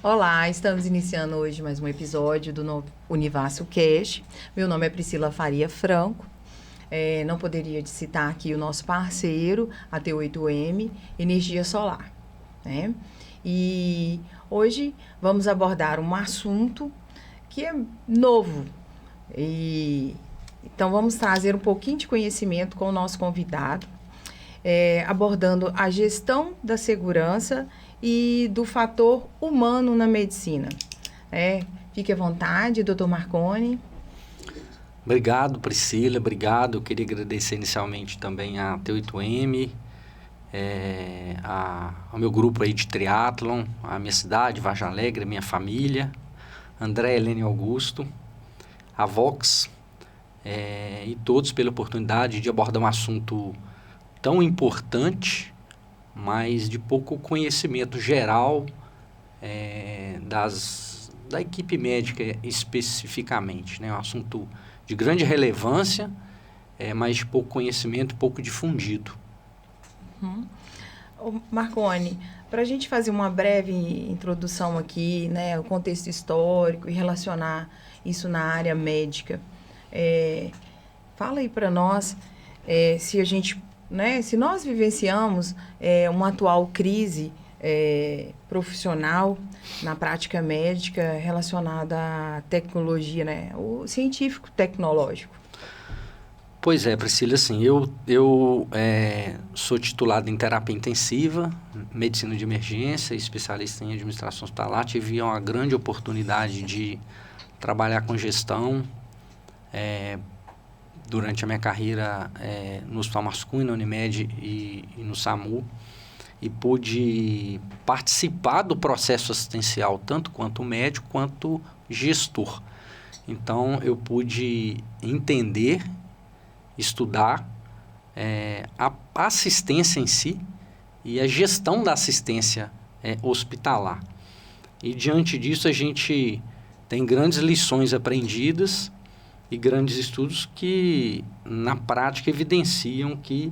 Olá, estamos iniciando hoje mais um episódio do novo Univasso Cast. Meu nome é Priscila Faria Franco. Não poderia de citar aqui o nosso parceiro, a T8M, Energia Solar, né? E hoje vamos abordar um assunto que é novo. Então, vamos trazer um pouquinho de conhecimento com o nosso convidado, abordando a gestão da segurança e do fator humano na medicina. Fique à vontade, doutor Marconi. Obrigado, Priscila, obrigado. Eu queria agradecer inicialmente também a T8M, ao meu grupo aí de triatlon, a minha cidade, Vargem Alegre, minha família, André, Helene Augusto, a Vox, e todos pela oportunidade de abordar um assunto tão importante, mas de pouco conhecimento geral da equipe médica especificamente, né? Um assunto de grande relevância, mas de pouco conhecimento, pouco difundido. Marconi, para a gente fazer uma breve introdução aqui, né, o contexto histórico e relacionar isso na área médica, fala aí para nós se a gente, né, se nós vivenciamos uma atual crise profissional na prática médica relacionada à tecnologia, né, o científico tecnológico. Pois é, Priscila, assim, eu sou titulado em terapia intensiva, medicina de emergência, especialista em administração hospitalar. Tive uma grande oportunidade de trabalhar com gestão durante a minha carreira no Hospital Márcio Cunha, na Unimed e no SAMU, e pude participar do processo assistencial, tanto quanto médico quanto gestor. Então, eu pude entender, estudar a assistência em si e a gestão da assistência hospitalar. E diante disso a gente tem grandes lições aprendidas e grandes estudos que na prática evidenciam que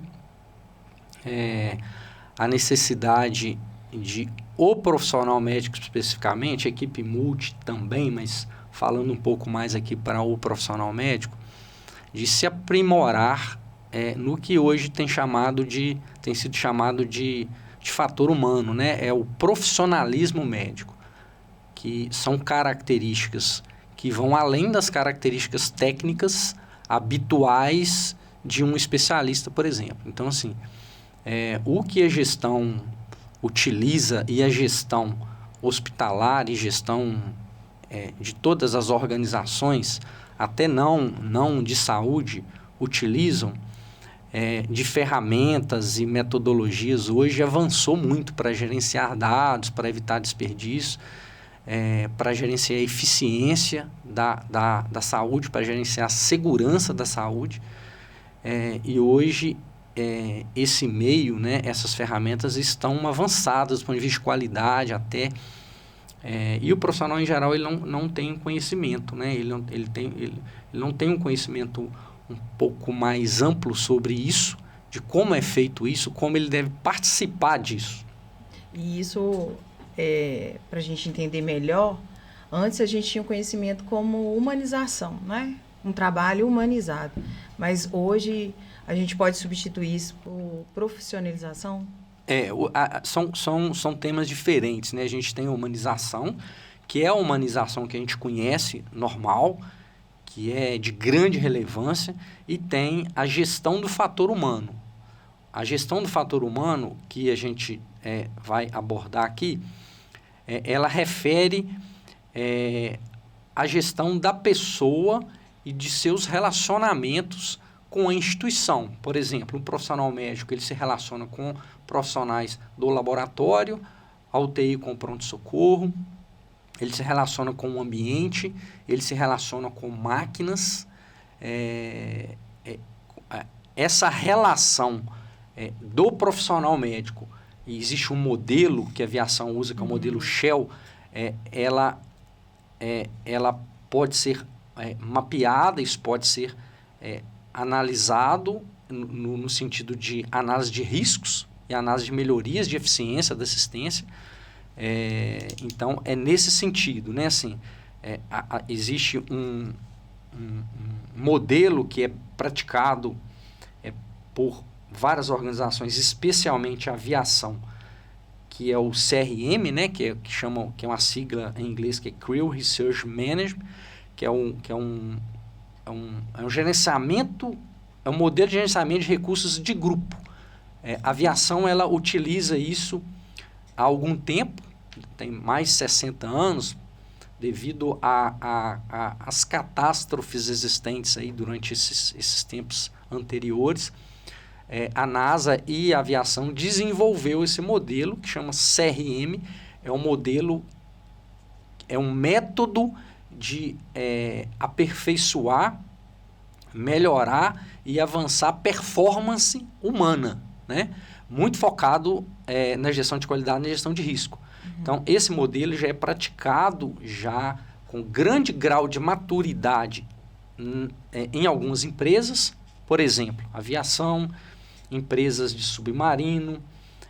a necessidade de o profissional médico especificamente, a equipe multi também, mas falando um pouco mais aqui para o profissional médico, de se aprimorar no que hoje tem sido chamado de fator humano, né? É o profissionalismo médico, que são características que vão além das características técnicas habituais de um especialista, por exemplo. Então, assim, o que a gestão utiliza e a gestão hospitalar e gestão de todas as organizações, até não de saúde, utilizam de ferramentas e metodologias, hoje avançou muito para gerenciar dados, para evitar desperdício, para gerenciar a eficiência da saúde, para gerenciar a segurança da saúde. E hoje esse meio, né, essas ferramentas estão avançadas do ponto de vista de qualidade até. E o profissional em geral ele não tem um conhecimento, né? Ele não tem um conhecimento um pouco mais amplo sobre isso, de como é feito isso, como ele deve participar disso. E isso, para a gente entender melhor, antes a gente tinha o conhecimento como humanização, né? Um trabalho humanizado. Mas hoje a gente pode substituir isso por profissionalização? São temas diferentes, né? A gente tem a humanização, que é a humanização que a gente conhece, normal, que é de grande relevância, e tem a gestão do fator humano. A gestão do fator humano, que a gente vai abordar aqui, ela refere a gestão da pessoa e de seus relacionamentos com a instituição. Por exemplo, um profissional médico ele se relaciona com profissionais do laboratório, a UTI com o pronto-socorro, ele se relaciona com o ambiente, ele se relaciona com máquinas. Essa relação do profissional médico, e existe um modelo que a aviação usa, que é o modelo Shell, ela pode ser mapeada, isso pode ser analisado no sentido de análise de riscos e análise de melhorias de eficiência da assistência, Então, é nesse sentido, né? Assim, existe um modelo que é praticado por várias organizações, especialmente a aviação, que é o CRM, né? Que é uma sigla em inglês, que é Crew Resource Management, que é um gerenciamento, é um modelo de gerenciamento de recursos de grupo. A aviação, ela utiliza isso há algum tempo, tem mais de 60 anos, devido às catástrofes existentes aí durante esses tempos anteriores. A NASA e a aviação desenvolveu esse modelo que chama CRM. É um método de aperfeiçoar, melhorar e avançar a performance humana, né? Muito focado na gestão de qualidade e na gestão de risco. Então, esse modelo já é praticado já com grande grau de maturidade em algumas empresas, por exemplo, aviação, empresas de submarino,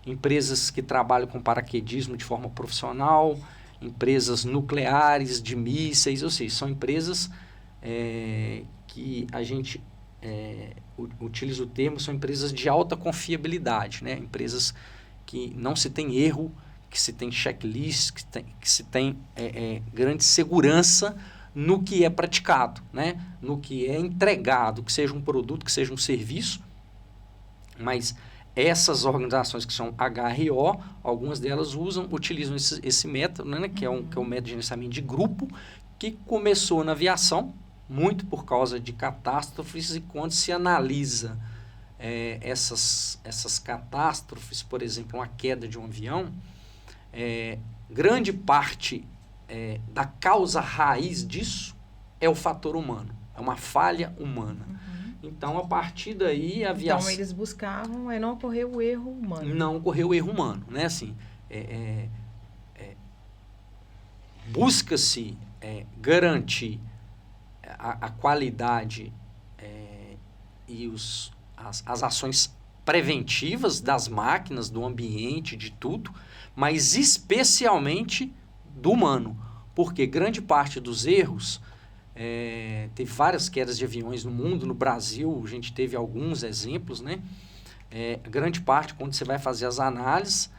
empresas que trabalham com paraquedismo de forma profissional, empresas nucleares, de mísseis, ou seja, são empresas que a gente utiliza o termo, são empresas de alta confiabilidade, né? Empresas que não se tem erro, que se tem checklist, que se tem grande segurança no que é praticado, né? No que é entregado, que seja um produto, que seja um serviço. Mas essas organizações que são HRO, algumas delas utilizam esse método, né? Que é um método de gerenciamento de grupo, que começou na aviação, muito por causa de catástrofes, e quando se analisa essas catástrofes, por exemplo, uma queda de um avião, grande parte da causa raiz disso é o fator humano, é uma falha humana. Então, a partir daí, a aviação... Então, eles buscavam não ocorrer o erro humano. Não ocorreu o erro humano, né? Assim, busca-se garantir a qualidade e as ações preventivas das máquinas, do ambiente, de tudo, mas especialmente do humano, porque grande parte dos erros... teve várias quedas de aviões no mundo, no Brasil a gente teve alguns exemplos, né? Grande parte, quando você vai fazer as análises,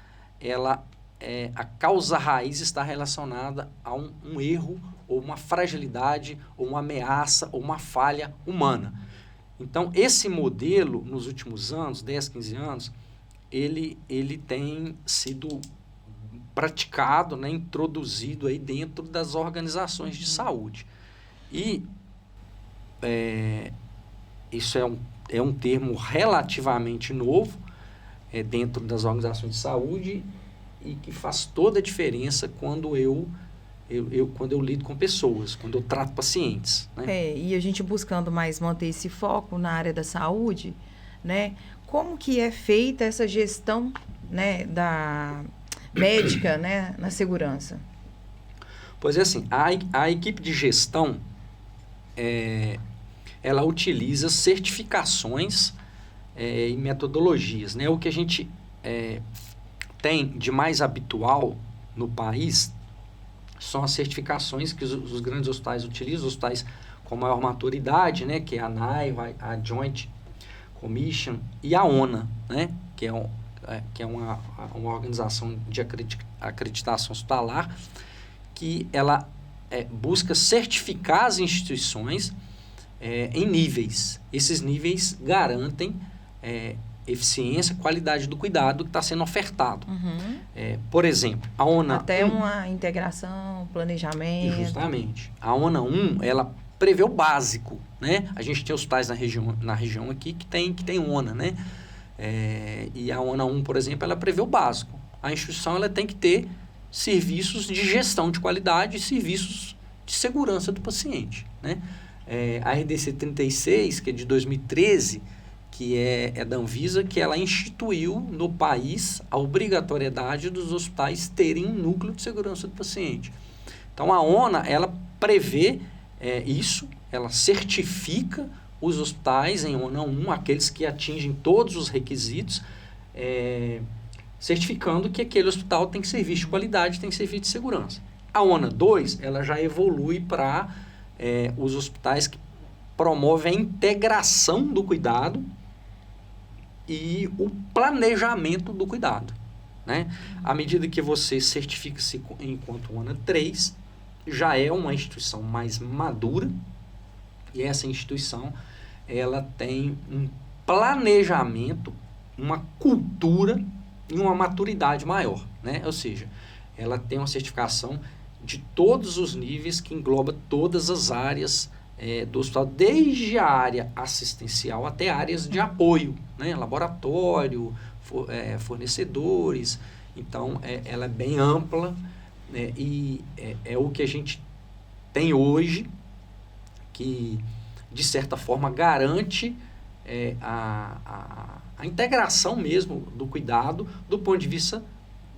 a causa raiz está relacionada a um erro, ou uma fragilidade, ou uma ameaça, ou uma falha humana. Então, esse modelo, nos últimos anos, 10, 15 anos, ele tem sido praticado, né, introduzido aí dentro das organizações de saúde. E isso é um termo relativamente novo dentro das organizações de saúde, e que faz toda a diferença quando eu lido com pessoas, quando eu trato pacientes, né? E a gente buscando mais manter esse foco na área da saúde, né? Como que é feita essa gestão, né, da médica, né, na segurança? Pois é, assim, a equipe de gestão, ela utiliza certificações e metodologias, né? O que a gente tem de mais habitual no país são as certificações que os grandes hospitais utilizam, os hospitais com maior maturidade, né? Que é a NAIO, a Joint Commission e a ONA, né? Que é uma organização de acreditação hospitalar, que ela busca certificar as instituições em níveis. Esses níveis garantem eficiência, qualidade do cuidado que está sendo ofertado. Por exemplo, a ONA... Até uma integração, planejamento... Justamente. A ONA 1, ela prevê o básico, né? A gente tem hospitais na região aqui que tem ONA, né? E a ONA 1, por exemplo, ela prevê o básico. A instituição, ela tem que ter serviços de gestão de qualidade e serviços de segurança do paciente, né? A RDC 36, que é de 2013, que é da Anvisa, que ela instituiu no país a obrigatoriedade dos hospitais terem um núcleo de segurança do paciente. Então, a ONA, ela prevê isso, ela certifica os hospitais em ONA 1, aqueles que atingem todos os requisitos, certificando que aquele hospital tem serviço de qualidade, tem serviço de segurança. A ONA 2, ela já evolui para os hospitais que promovem a integração do cuidado e o planejamento do cuidado, né? À medida que você certifica-se enquanto ONA 3, já é uma instituição mais madura, e essa instituição ela tem um planejamento, uma cultura e uma maturidade maior, né? Ou seja, ela tem uma certificação de todos os níveis que engloba todas as áreas do hospital, desde a área assistencial até áreas de apoio, né? Laboratório, fornecedores. Então, ela é bem ampla, né? E é o que a gente tem hoje que, de certa forma, garante a integração mesmo do cuidado do ponto de vista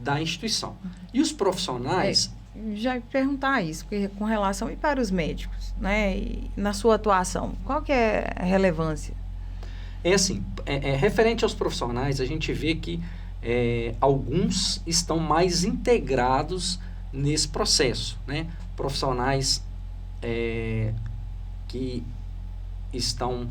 da instituição. E os profissionais... Já ia perguntar isso, porque com relação e para os médicos, né, e na sua atuação, qual que é a relevância? Assim, referente aos profissionais, a gente vê que alguns estão mais integrados nesse processo, né? Profissionais que estão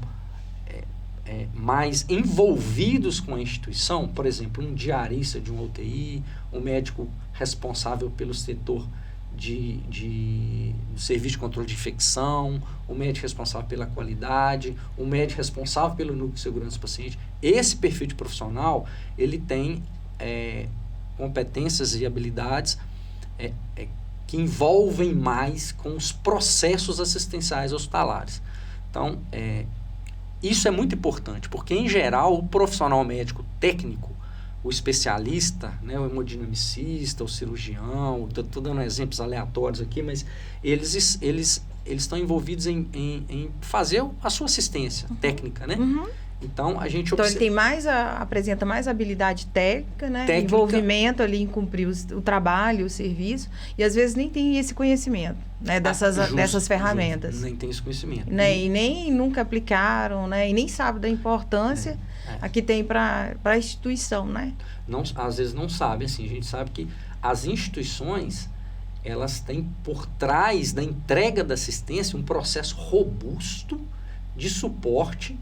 mais envolvidos com a instituição, por exemplo, um diarista de um UTI, um médico responsável pelo setor do serviço de controle de infecção, o médico responsável pela qualidade, o médico responsável pelo núcleo de segurança do paciente. Esse perfil de profissional, ele tem competências e habilidades que envolvem mais com os processos assistenciais hospitalares. Então, isso é muito importante, porque, em geral, o profissional médico técnico, o especialista, né, o hemodinamicista, o cirurgião, estou dando exemplos aleatórios aqui, mas eles estão envolvidos em fazer a sua assistência técnica, né? Uhum. Então, a gente ele tem apresenta mais habilidade técnica, né? Envolvimento ali em cumprir o trabalho, o serviço, e às vezes nem tem esse conhecimento, né? Dessas ferramentas. Nem tem esse conhecimento. Né? E nem nunca aplicaram, né? E nem sabe da importância que tem para a instituição, né? Não, às vezes não sabe, assim, a gente sabe que as instituições, elas têm por trás da entrega da assistência um processo robusto de suporte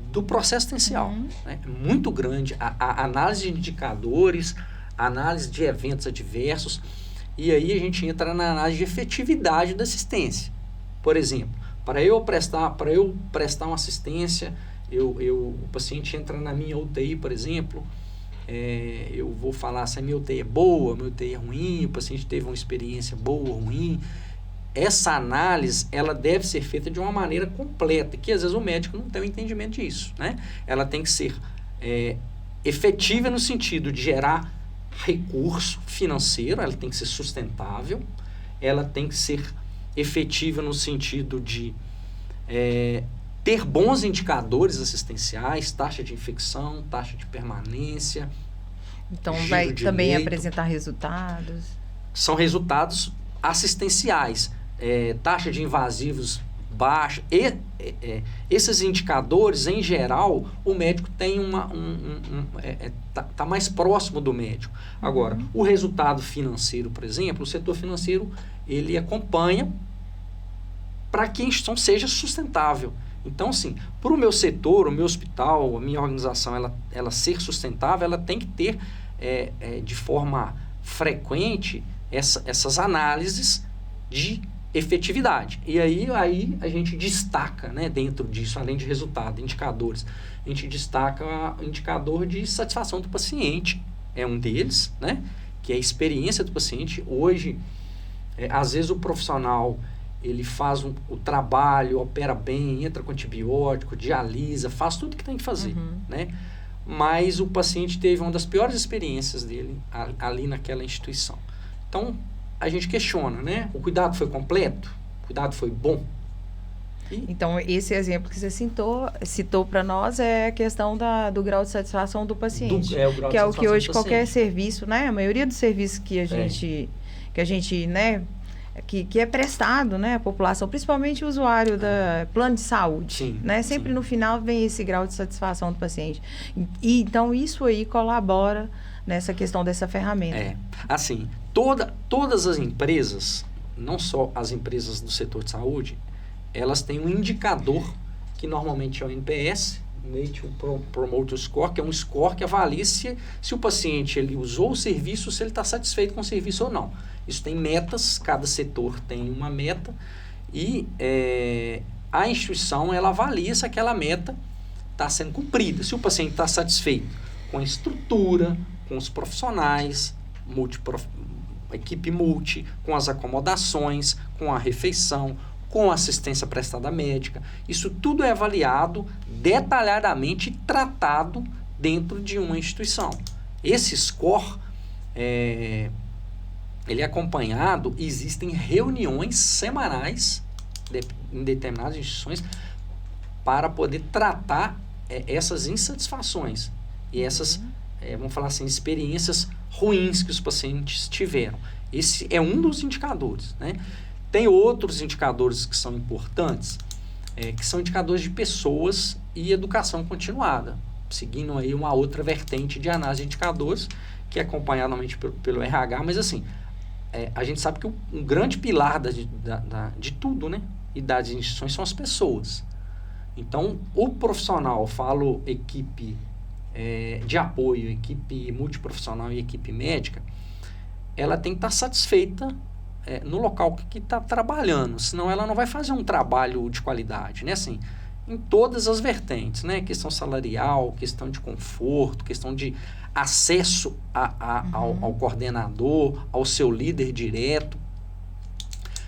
do processo assistencial, né? Muito grande, a análise de indicadores, a análise de eventos adversos, e aí a gente entra na análise de efetividade da assistência. Por exemplo, para eu prestar uma assistência, o paciente entra na minha UTI, por exemplo, eu vou falar se a minha UTI é boa, a minha UTI é ruim, o paciente teve uma experiência boa ou ruim. Essa análise, ela deve ser feita de uma maneira completa, que às vezes o médico não tem o entendimento disso, né? Ela tem que ser efetiva no sentido de gerar recurso financeiro, ela tem que ser sustentável, ela tem que ser efetiva no sentido de ter bons indicadores assistenciais, taxa de infecção, taxa de permanência. Então, vai também apresentar resultados? São resultados assistenciais. Taxa de invasivos baixa, esses indicadores, em geral, o médico tem tá mais próximo do médico. Agora, o resultado financeiro, por exemplo, o setor financeiro, ele acompanha para que a instituição seja sustentável. Então, assim, para o meu setor, o meu hospital, a minha organização, ela ser sustentável, ela tem que ter, de forma frequente, essas análises de efetividade. E aí a gente destaca, né, dentro disso, além de resultado, indicadores, a gente destaca o indicador de satisfação do paciente, é um deles, né, que é a experiência do paciente. Hoje, às vezes o profissional, ele faz o trabalho, opera bem, entra com antibiótico, dialisa, faz tudo que tem que fazer, né, mas o paciente teve uma das piores experiências dele ali naquela instituição. Então, a gente questiona, né? O cuidado foi completo? O cuidado foi bom? Então, esse exemplo que você citou para nós é a questão do grau de satisfação do paciente. Que é o que hoje qualquer serviço, né? A maioria dos serviços que a gente, né? Que é prestado, né? A população, principalmente o usuário da plano de saúde, sim, né? Sempre no final vem esse grau de satisfação do paciente. E então, isso aí colabora, nessa questão dessa ferramenta. Assim, todas as empresas, não só as empresas do setor de saúde, elas têm um indicador que normalmente é o NPS, Nature Promoter Score, que é um score que avalia se o paciente ele usou o serviço, se ele está satisfeito com o serviço ou não. Isso tem metas, cada setor tem uma meta e a instituição ela avalia se aquela meta está sendo cumprida. Se o paciente está satisfeito com a estrutura, com os profissionais, equipe multi, com as acomodações, com a refeição, com a assistência prestada médica. Isso tudo é avaliado detalhadamente e tratado dentro de uma instituição. Esse score, ele é acompanhado, existem reuniões semanais em determinadas instituições para poder tratar essas insatisfações e essas, vamos falar assim, experiências ruins que os pacientes tiveram. Esse é um dos indicadores, né? Tem outros indicadores que são importantes, que são indicadores de pessoas e educação continuada, seguindo aí uma outra vertente de análise de indicadores, que é acompanhada normalmente pelo RH, mas assim, a gente sabe que um grande pilar de tudo, né, e das instituições são as pessoas. Então, o profissional, falo equipe de apoio, equipe multiprofissional e equipe médica, ela tem que estar satisfeita no local que está trabalhando, senão ela não vai fazer um trabalho de qualidade, né? Assim, em todas as vertentes, né? Questão salarial, questão de conforto, questão de acesso ao coordenador, ao seu líder direto,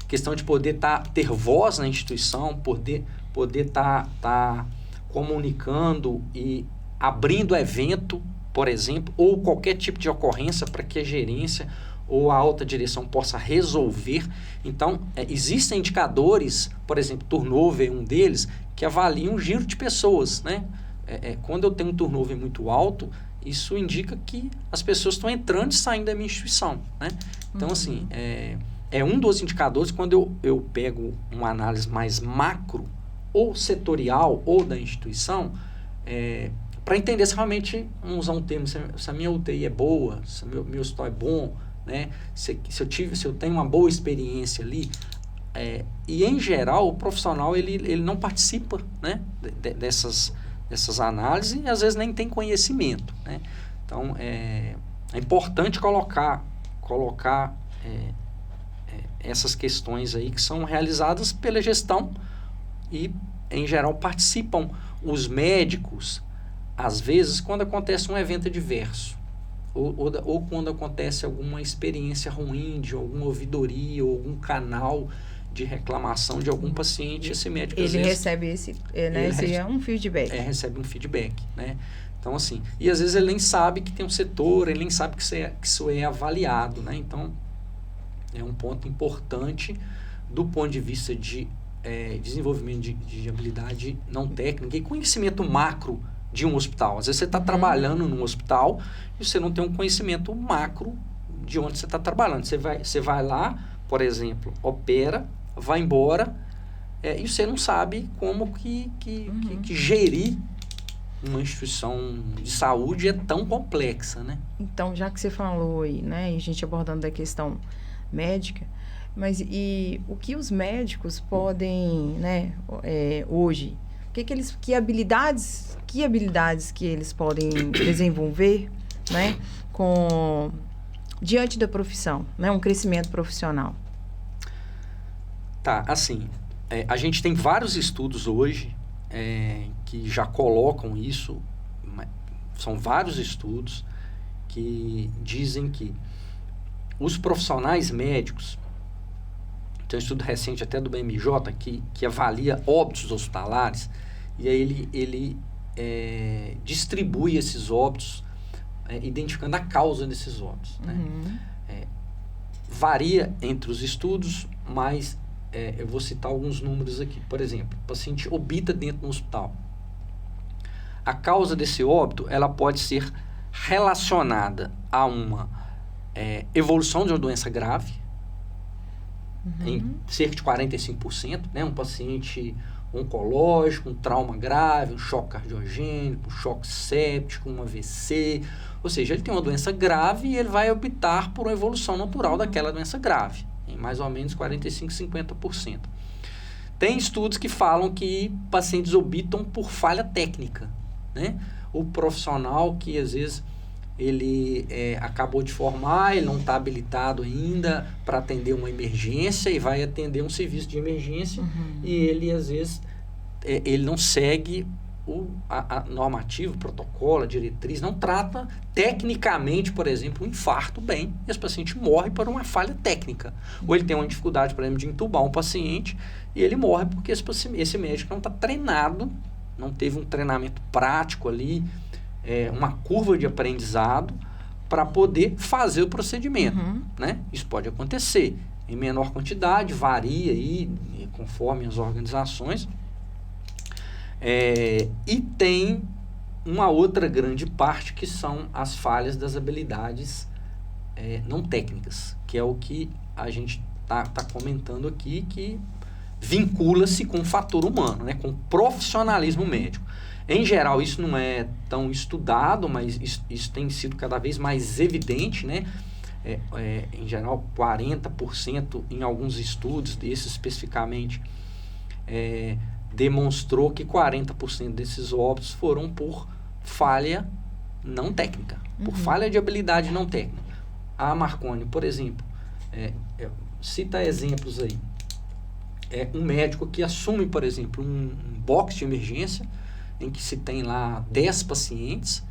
questão de poder ter voz na instituição, poder estar comunicando e abrindo evento, por exemplo, ou qualquer tipo de ocorrência para que a gerência ou a alta direção possa resolver. Então, existem indicadores, por exemplo, turnover é um deles, que avaliam o giro de pessoas, né? Quando eu tenho um turnover muito alto, isso indica que as pessoas estão entrando e saindo da minha instituição, né? Então, assim, é um dos indicadores. Quando eu pego uma análise mais macro, ou setorial, ou da instituição, para entender se realmente, vamos usar um termo, se a minha UTI é boa, se o meu hospital é bom, né? Se eu tenho uma boa experiência ali, e em geral o profissional ele não participa, né, dessas análises e às vezes nem tem conhecimento, né? Então é importante colocar essas questões aí que são realizadas pela gestão e em geral participam os médicos, às vezes quando acontece um evento adverso. Ou quando acontece alguma experiência ruim de alguma ouvidoria ou algum canal de reclamação de algum paciente, esse médico às vezes, recebe esse um feedback. Recebe um feedback, né? Então, assim, e às vezes ele nem sabe que tem um setor, ele nem sabe que isso é avaliado, né? Então, é um ponto importante do ponto de vista de desenvolvimento de habilidade não técnica e conhecimento macro de um hospital. Às vezes você está trabalhando num hospital e você não tem um conhecimento macro de onde você está trabalhando. Você vai lá, por exemplo, opera, vai embora, e você não sabe como que gerir uma instituição de saúde é tão complexa, né? Então, já que você falou aí, né, e a gente abordando da questão médica, mas e o que os médicos podem, né, hoje, que habilidades que eles podem desenvolver, né, diante da profissão, né, um crescimento profissional? Tá, assim, a gente tem vários estudos hoje que já colocam isso, são vários estudos que dizem que os profissionais médicos, tem um estudo recente até do BMJ que avalia óbitos hospitalares, e aí ele distribui esses óbitos, identificando a causa desses óbitos, né? Varia entre os estudos, mas eu vou citar alguns números aqui. Por exemplo, o paciente obita dentro do hospital. A causa desse óbito, ela pode ser relacionada a uma evolução de uma doença grave, em cerca de 45%, né? Um paciente oncológico, um trauma grave, um choque cardiogênico, um choque séptico, um AVC. Ou seja, ele tem uma doença grave e ele vai optar por uma evolução natural daquela doença grave, em mais ou menos 45%, 50%. Tem estudos que falam que pacientes obitam por falha técnica, né? O profissional que às vezes ele acabou de formar, ele não está habilitado ainda para atender uma emergência e vai atender um serviço de emergência e ele às vezes ele não segue a normativa, o protocolo, a diretriz, não trata tecnicamente, por exemplo, um infarto bem, e esse paciente morre por uma falha técnica. Ou ele tem uma dificuldade, por exemplo, de entubar um paciente e ele morre porque esse médico não está treinado, não teve um treinamento prático ali, uma curva de aprendizado para poder fazer o procedimento, né? Isso pode acontecer em menor quantidade, varia aí conforme as organizações. E tem uma outra grande parte que são as falhas das habilidades não técnicas, que é o que a gente tá comentando aqui, que vincula-se com o fator humano, né? Com o profissionalismo médico. Em geral, isso não é tão estudado, mas isso tem sido cada vez mais evidente, né? Em geral, 40% em alguns estudos, desses especificamente, demonstrou que 40% desses óbitos foram por falha não técnica, por falha de habilidade não técnica. A Marconi, por exemplo, cita exemplos aí. Um médico que assume, por exemplo, um box de emergência, em que se tem lá 10 pacientes,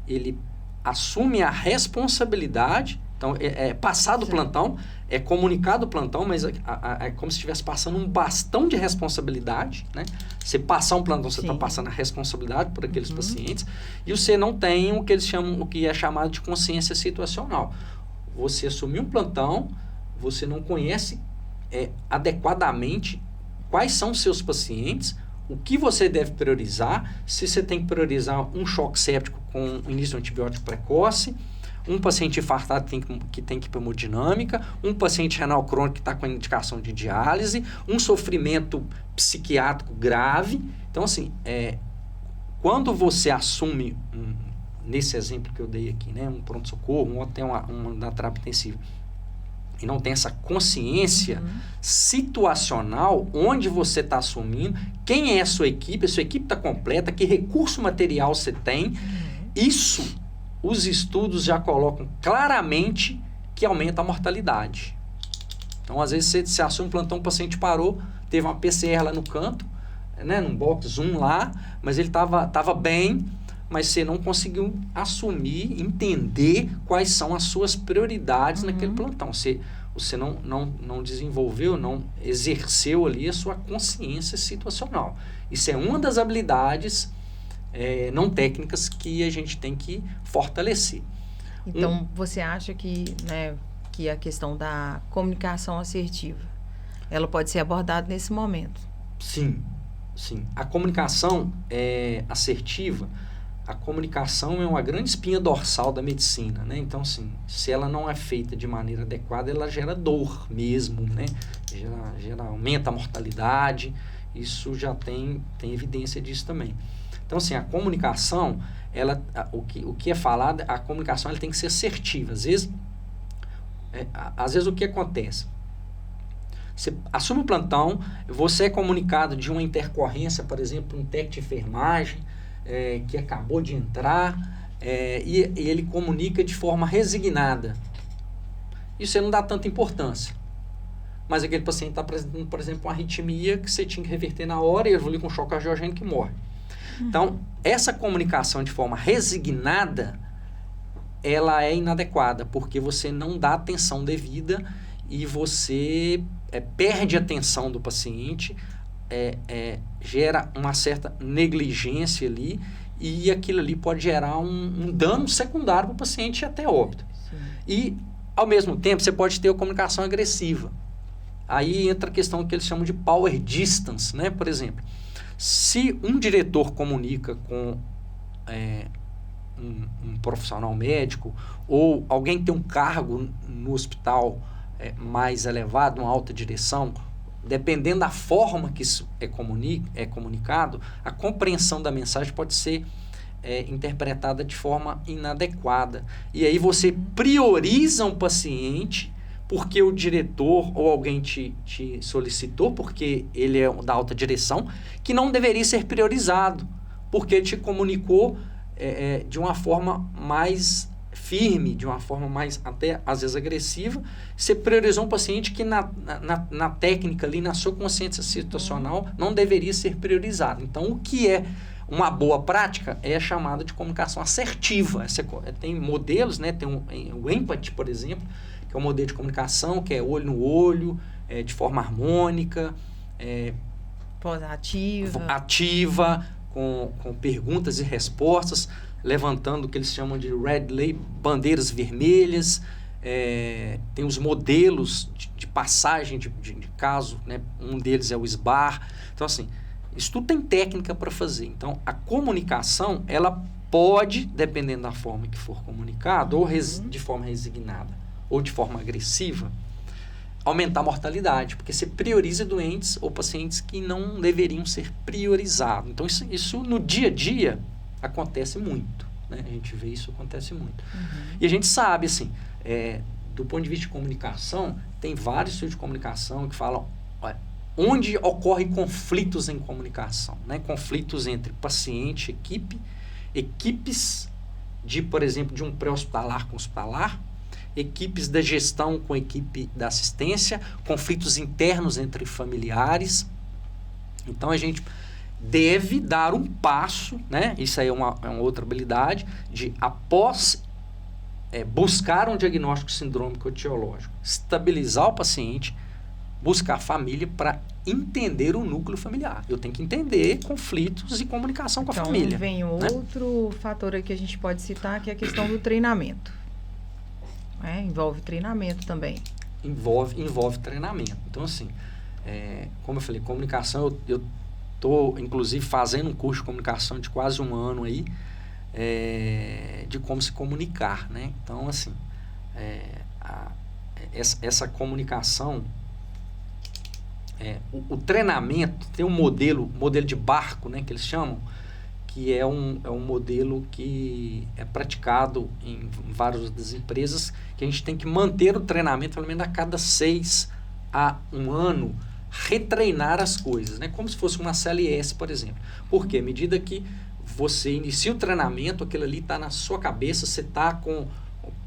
ele assume a responsabilidade, então passado o plantão, é comunicado o plantão, mas é como se estivesse passando um bastão de responsabilidade, né? Você passar um plantão, você está passando a responsabilidade por aqueles pacientes, e você não tem o que eles chamam, o que é chamado de consciência situacional. Você assumiu um plantão, você não conhece adequadamente quais são os seus pacientes, o que você deve priorizar, se você tem que priorizar um choque séptico com início de antibiótico precoce, um paciente infartado que tem hemodinâmica, um paciente renal crônico que está com indicação de diálise, um sofrimento psiquiátrico grave. Então, assim, quando você assume, nesse exemplo que eu dei aqui, né, um pronto-socorro, um hotel, uma terapia intensiva, e não tem essa consciência situacional, onde você está assumindo, quem é a sua equipe está completa, que recurso material você tem, isso os estudos já colocam claramente que aumenta a mortalidade. Então, às vezes, você assume um plantão, o paciente parou, teve uma PCR lá no canto, né, num box 1 lá, mas ele estava bem, mas você não conseguiu assumir, entender quais são as suas prioridades naquele plantão. Você não desenvolveu, não exerceu ali a sua consciência situacional. Isso é uma das habilidades não técnicas que a gente tem que fortalecer. Então, você acha que, né, que a questão da comunicação assertiva, ela pode ser abordada nesse momento? Sim. A comunicação assertiva, a comunicação é uma grande espinha dorsal da medicina, né? Então, assim, se ela não é feita de maneira adequada, ela gera dor mesmo, né? Aumenta a mortalidade, isso já tem evidência disso também. Então, assim, a comunicação, o que é falado, a comunicação ela tem que ser assertiva. Às vezes o que acontece? Você assume o plantão, você é comunicado de uma intercorrência, por exemplo, um técnico de enfermagem, que acabou de entrar, e ele comunica de forma resignada. Isso você não dá tanta importância. Mas aquele paciente está apresentando, por exemplo, uma arritmia que você tinha que reverter na hora e ele evolui com choque cardiogênico e morre. Então, essa comunicação de forma resignada, ela é inadequada, porque você não dá atenção devida e você perde a atenção do paciente, gera uma certa negligência ali, e aquilo ali pode gerar um dano secundário para o paciente até óbito. E, ao mesmo tempo, você pode ter a comunicação agressiva. Aí entra a questão que eles chamam de power distance, né? Por exemplo, se um diretor comunica com um profissional médico, ou alguém que tem um cargo no hospital mais elevado, uma alta direção, dependendo da forma que isso é comunicado, a compreensão da mensagem pode ser interpretada de forma inadequada. E aí você prioriza um paciente porque o diretor ou alguém te solicitou, porque ele é da alta direção, que não deveria ser priorizado, porque te comunicou de uma forma mais firme, de uma forma mais, até às vezes, agressiva. Você priorizou um paciente que na técnica ali, na sua consciência situacional, não deveria ser priorizado. Então, o que é uma boa prática é chamada de comunicação assertiva. Tem modelos, né? Tem o empathy, por exemplo, que é um modelo de comunicação, que é olho no olho, de forma harmônica, ativa, com perguntas e respostas, levantando o que eles chamam de red label, bandeiras vermelhas. Tem os modelos de passagem de caso, né? Um deles é o SBAR. Então, assim, isso tudo tem técnica para fazer. Então, a comunicação, ela pode, dependendo da forma que for comunicado, ou de forma resignada, ou de forma agressiva, aumentar a mortalidade, porque você prioriza doentes ou pacientes que não deveriam ser priorizados. Então, isso no dia a dia acontece muito, né? A gente vê isso acontece muito. E a gente sabe, assim, do ponto de vista de comunicação, tem vários estudos de comunicação que falam onde ocorrem conflitos em comunicação, né? Conflitos entre paciente, equipes por exemplo, de um pré-hospitalar com hospitalar, equipes da gestão com equipe da assistência, conflitos internos entre familiares. Então, a gente deve dar um passo, né? Isso aí é uma outra habilidade, de após buscar um diagnóstico sindrômico etiológico, estabilizar o paciente, buscar a família para entender o núcleo familiar. Eu tenho que entender conflitos e comunicação com a família. Então, vem outro fator aí que a gente pode citar, que é a questão do treinamento. Envolve treinamento também. Envolve treinamento. Então, assim, como eu falei, comunicação, eu estou, inclusive, fazendo um curso de comunicação de quase um ano aí, de como se comunicar, né? Então, assim, essa comunicação, o treinamento, tem um modelo de barco, né, que eles chamam, que é um modelo que é praticado em várias das empresas, que a gente tem que manter o treinamento pelo menos a cada 6 a 1 ano, retreinar as coisas, né? Como se fosse uma CLS, por exemplo. Porque à medida que você inicia o treinamento, aquilo ali está na sua cabeça, você está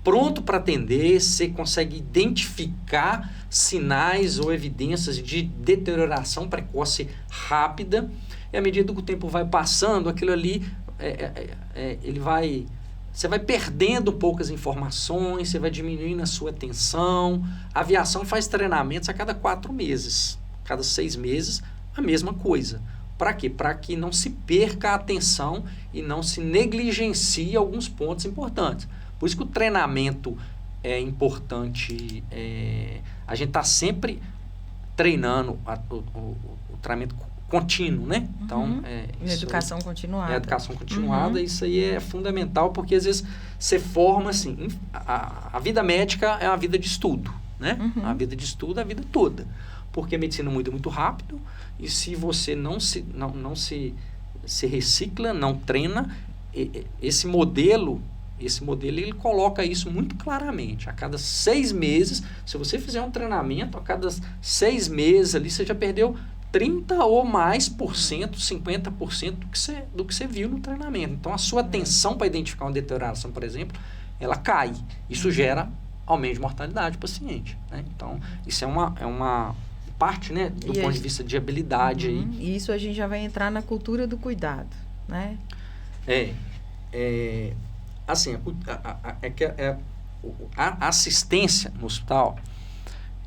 pronto para atender, você consegue identificar sinais ou evidências de deterioração precoce rápida, e à medida que o tempo vai passando, aquilo ali, você vai perdendo poucas informações, você vai diminuindo a sua atenção. A aviação faz treinamentos a cada 4 meses, cada 6 meses, a mesma coisa. Para quê? Para que não se perca a atenção e não se negligencie alguns pontos importantes. Por isso que o treinamento é importante. A gente está sempre treinando o treinamento contínuo, né? Então, educação continuada. Educação continuada, isso aí é fundamental, porque às vezes você forma, assim, a vida médica é uma vida de estudo, né? A vida de estudo é a vida toda, porque a medicina muda muito rápido, e se você não se recicla, não treina, esse modelo ele coloca isso muito claramente. A cada 6 meses, se você fizer um treinamento, a cada 6 meses ali, você já perdeu 30 ou mais por cento, 50% do que você viu no treinamento. Então, a sua atenção para identificar uma deterioração, por exemplo, ela cai. Isso gera aumento de mortalidade do paciente, né? Então, isso é uma parte, né, do ponto de vista de habilidade. Aí. E isso a gente já vai entrar na cultura do cuidado, né? Assim, a assistência no hospital,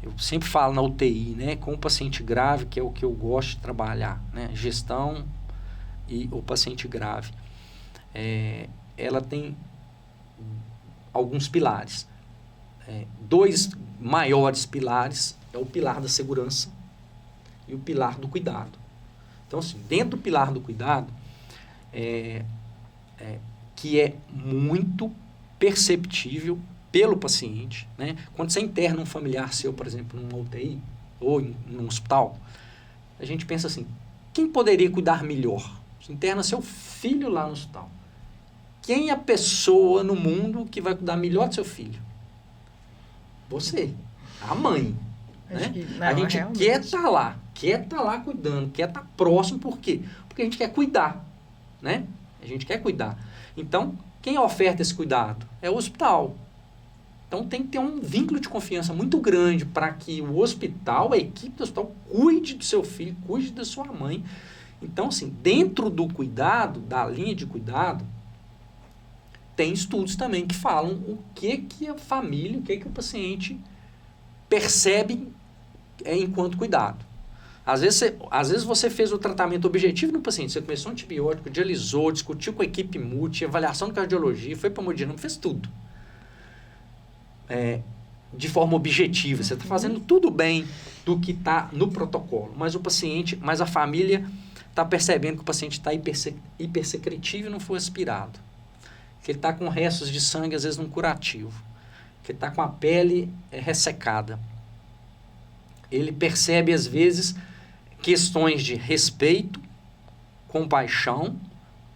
eu sempre falo na UTI, né, com o paciente grave, que é o que eu gosto de trabalhar, né, gestão e o paciente grave. Ela tem alguns pilares. 2 maiores pilares é o pilar da segurança e o pilar do cuidado. Então, assim, dentro do pilar do cuidado, que é muito perceptível pelo paciente, né? Quando você interna um familiar seu, por exemplo, numa UTI, ou num hospital, a gente pensa assim, quem poderia cuidar melhor? Você interna seu filho lá no hospital. Quem é a pessoa no mundo que vai cuidar melhor do seu filho? Você, a mãe. Né? Não, a gente realmente. quer estar lá cuidando, quer estar próximo, por quê? Porque a gente quer cuidar, né? A gente quer cuidar. Então, quem oferta esse cuidado? É o hospital. Então, tem que ter um vínculo de confiança muito grande para que o hospital, a equipe do hospital, cuide do seu filho, cuide da sua mãe. Então, assim, dentro do cuidado, da linha de cuidado, tem estudos também que falam o que a família, o que o paciente percebe enquanto cuidado. Às vezes você fez o tratamento objetivo no paciente, você começou um antibiótico, dialisou, discutiu com a equipe multi, avaliação de cardiologia, foi para a hemodinâmica, fez tudo. De forma objetiva, você está fazendo tudo bem do que está no protocolo, mas a família está percebendo que o paciente está hipersecretivo e não foi aspirado, que ele está com restos de sangue, às vezes, num curativo, que ele está com a pele ressecada. Ele percebe, às vezes, questões de respeito, compaixão,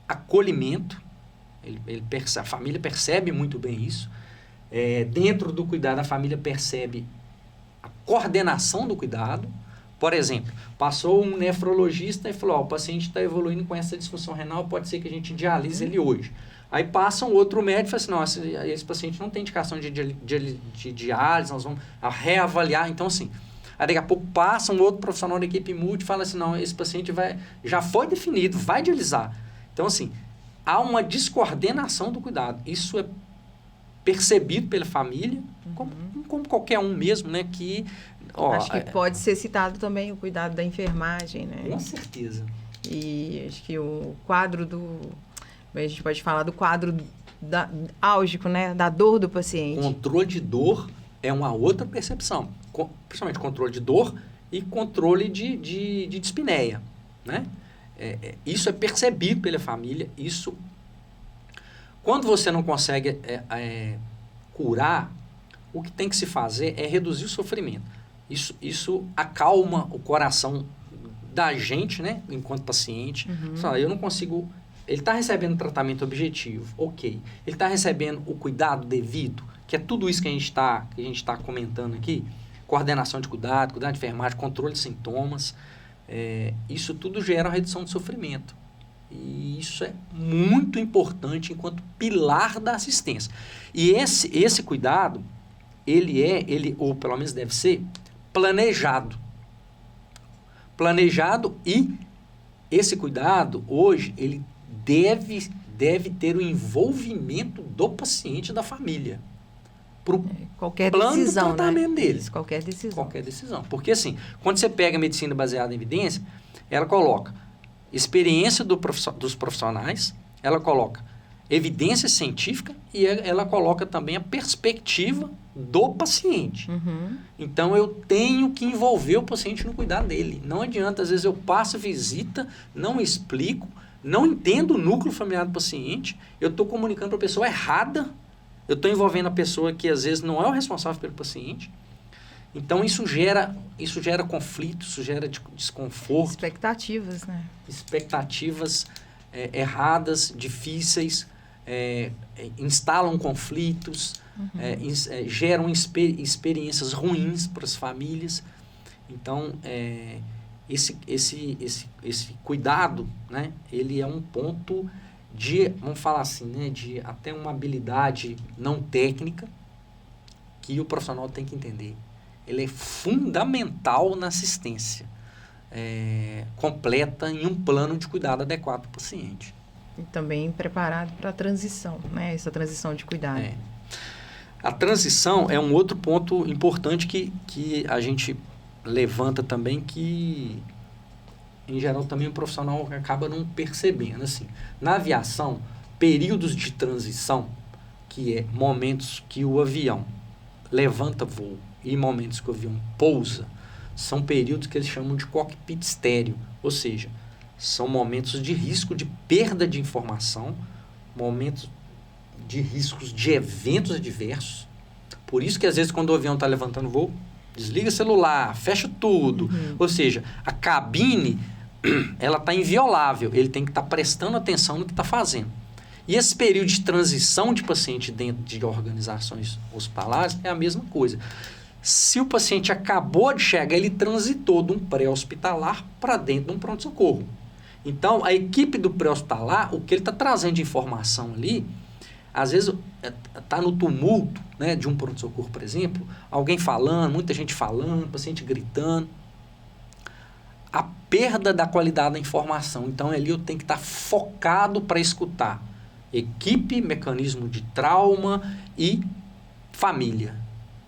acolhimento. A família percebe muito bem isso. Dentro do cuidado, a família percebe a coordenação do cuidado. Por exemplo, passou um nefrologista e falou, o paciente está evoluindo com essa disfunção renal, pode ser que a gente dialise ele hoje. Aí passa um outro médico e fala assim, não, esse paciente não tem indicação de diálise, nós vamos reavaliar. Então, assim, aí daqui a pouco passa um outro profissional da equipe multi e fala assim, não, esse paciente já foi definido, vai dialisar. Então, assim, há uma descoordenação do cuidado. Isso é percebido pela família, como qualquer um mesmo, né? Que, acho que pode ser citado também o cuidado da enfermagem, né? Com certeza. E acho que o quadro a gente pode falar do quadro álgico, né? Da dor do paciente. Controle de dor é uma outra percepção. Principalmente controle de dor e controle de dispneia, né? Isso é percebido pela família. Isso, quando você não consegue curar, o que tem que se fazer é reduzir o sofrimento. Isso acalma o coração da gente, né? Enquanto paciente. Eu não consigo... Ele está recebendo tratamento objetivo, ok. Ele está recebendo o cuidado devido, que é tudo isso que a gente está comentando aqui. Coordenação de cuidado de enfermagem, controle de sintomas. Isso tudo gera uma redução de sofrimento. E isso é muito importante enquanto pilar da assistência. E esse cuidado, ou pelo menos deve ser, planejado. Planejado, e esse cuidado, hoje, ele deve ter o envolvimento do paciente e da família. Qualquer plano decisão, do tratamento dele. Isso, qualquer decisão. Porque, assim, quando você pega a medicina baseada em evidência, ela coloca experiência dos profissionais, ela coloca evidência científica e ela coloca também a perspectiva do paciente. Então, eu tenho que envolver o paciente no cuidado dele. Não adianta, às vezes eu passo visita, não explico, não entendo o núcleo familiar do paciente, eu estou comunicando para a pessoa errada, eu estou envolvendo a pessoa que às vezes não é o responsável pelo paciente. Então, isso gera conflito, isso gera desconforto. Expectativas, né? Expectativas erradas, difíceis, instalam conflitos, geram experiências ruins para as famílias. Então, esse cuidado, né, ele é um ponto vamos falar assim, né, de até uma habilidade não técnica que o profissional tem que entender. Ele é fundamental na assistência completa em um plano de cuidado adequado para o paciente. E também preparado para a transição, né, essa transição de cuidado. A transição é um outro ponto importante que a gente levanta também, que em geral também o profissional acaba não percebendo. Assim, na aviação, períodos de transição, que é momentos que o avião levanta voo e momentos que o avião pousa, são períodos que eles chamam de cockpit estéreo, ou seja, são momentos de risco de perda de informação, momentos de riscos de eventos adversos. Por isso que às vezes quando o avião está levantando voo, desliga celular, fecha tudo. Ou seja, a cabine, ela está inviolável, ele tem que estar prestando atenção no que está fazendo. E esse período de transição de paciente dentro de organizações hospitalares é a mesma coisa. Se o paciente acabou de chegar, ele transitou de um pré-hospitalar para dentro de um pronto-socorro. Então, a equipe do pré-hospitalar, o que ele está trazendo de informação ali, às vezes está no tumulto, né, de um pronto-socorro, por exemplo, alguém falando, muita gente falando, paciente gritando. A perda da qualidade da informação. Então, ali eu tenho que estar focado para escutar equipe, mecanismo de trauma e família.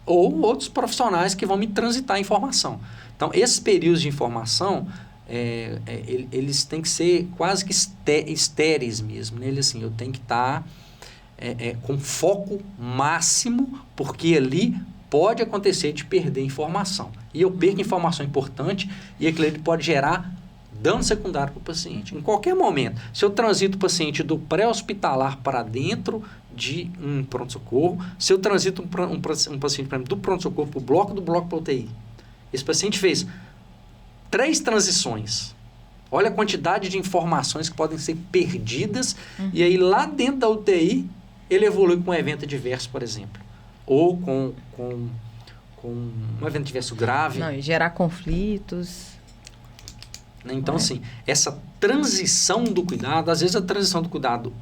Ou outros profissionais que vão me transitar a informação. Então, esses períodos de informação, eles têm que ser quase que estéreis mesmo. Né? Assim, eu tenho que estar com foco máximo, porque ali pode acontecer de perder informação. E eu perco informação importante e aquilo ali pode gerar dano secundário para o paciente. Em qualquer momento, se eu transito o paciente do pré-hospitalar para dentro de um pronto-socorro, se eu transito um paciente, por exemplo, do pronto-socorro para o bloco, do bloco para a UTI, esse paciente fez 3 transições. Olha a quantidade de informações que podem ser perdidas e aí lá dentro da UTI ele evolui com um evento adverso, por exemplo. Ou com um evento adverso grave. Não, e gerar conflitos. Então, assim, essa transição do cuidado, às vezes a transição do cuidado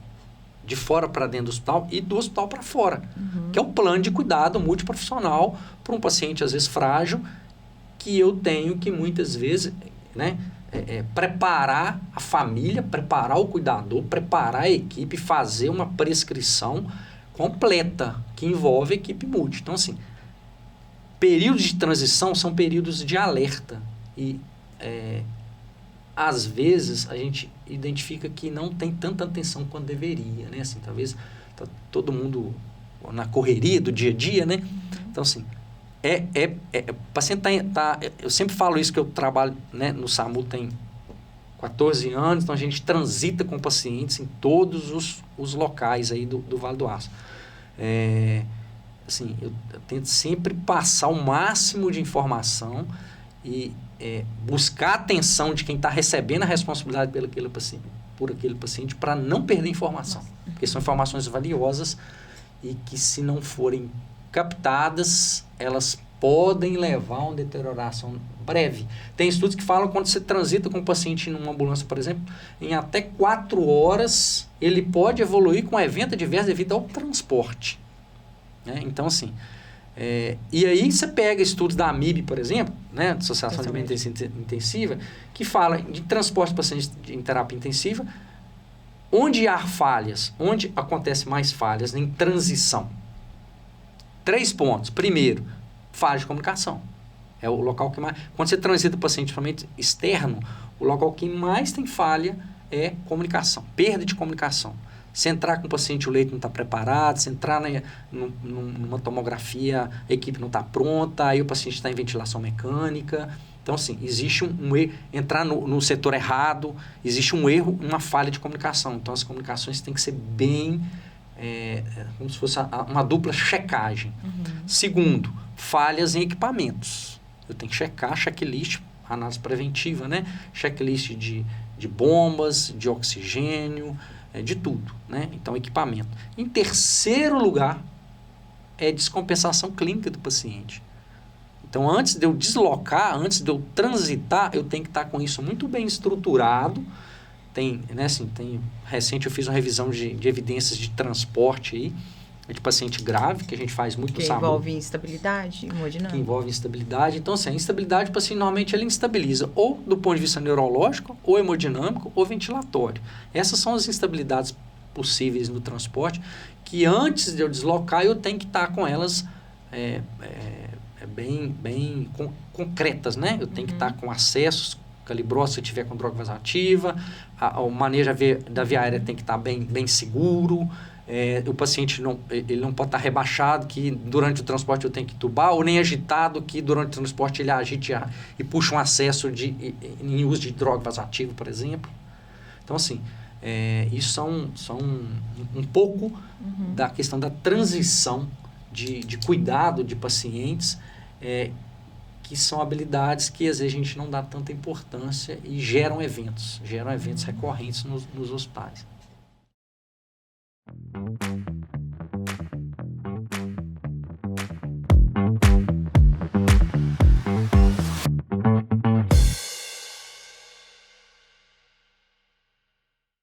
de fora para dentro do hospital e do hospital para fora, que é o plano de cuidado multiprofissional para um paciente, às vezes, frágil, que eu tenho que, muitas vezes, né, preparar a família, preparar o cuidador, preparar a equipe, fazer uma prescrição completa, que envolve a equipe multi. Então, assim, períodos de transição são períodos de alerta e às vezes a gente identifica que não tem tanta atenção quanto deveria, né? Assim, talvez tá todo mundo na correria do dia a dia, né? Então, assim, o paciente eu sempre falo isso, que eu trabalho, né, no SAMU tem 14 anos, então a gente transita com pacientes em todos os locais aí do Vale do Aço. Assim, eu tento sempre passar o máximo de informação e buscar a atenção de quem está recebendo a responsabilidade por aquele paciente para não perder informação. Porque são informações valiosas e que, se não forem captadas, elas podem levar a uma deterioração breve. Tem estudos que falam que quando você transita com um paciente numa ambulância, por exemplo, em até 4 horas, ele pode evoluir com um evento adverso devido ao transporte. Né? Então, assim... e aí você pega estudos da AMIB, por exemplo, né, Associação de Medicina Intensiva, que fala de transporte de pacientes em terapia intensiva, onde há falhas, onde acontece mais falhas em transição. 3 pontos. Primeiro, falha de comunicação. É o local que mais... Quando você transita o paciente somente externo, o local que mais tem falha é comunicação, perda de comunicação. Se entrar com o paciente, o leito não está preparado, se entrar numa tomografia, a equipe não está pronta, aí o paciente está em ventilação mecânica. Então, assim, existe um erro, entrar no setor errado, existe um erro, uma falha de comunicação. Então, as comunicações têm que ser bem, como se fosse uma dupla checagem. Segundo, falhas em equipamentos. Eu tenho que checar, checklist, análise preventiva, né? Checklist de bombas, de oxigênio, de tudo, né? Então, equipamento. Em terceiro lugar, descompensação clínica do paciente. Então, antes de eu deslocar, antes de eu transitar, eu tenho que estar com isso muito bem estruturado. Recente eu fiz uma revisão de evidências de transporte aí, de paciente grave, que a gente faz muito no SAMU. Que envolve instabilidade hemodinâmica. Que envolve instabilidade. Então, assim, a instabilidade, o paciente normalmente ele instabiliza ou do ponto de vista neurológico, ou hemodinâmico, ou ventilatório. Essas são as instabilidades possíveis no transporte, que antes de eu deslocar, eu tenho que estar com elas bem concretas, né? Eu tenho que estar com acessos, calibrose se tiver com droga vasoativa, o manejo da via aérea tem que estar bem seguro. O paciente ele não pode estar rebaixado, que durante o transporte eu tenho que tubar, ou nem agitado, que durante o transporte ele agite e puxa um acesso em uso de droga vasoativa, por exemplo. Então, assim, isso são um pouco da questão da transição de cuidado de pacientes que são habilidades que às vezes a gente não dá tanta importância e geram eventos recorrentes nos hospitais.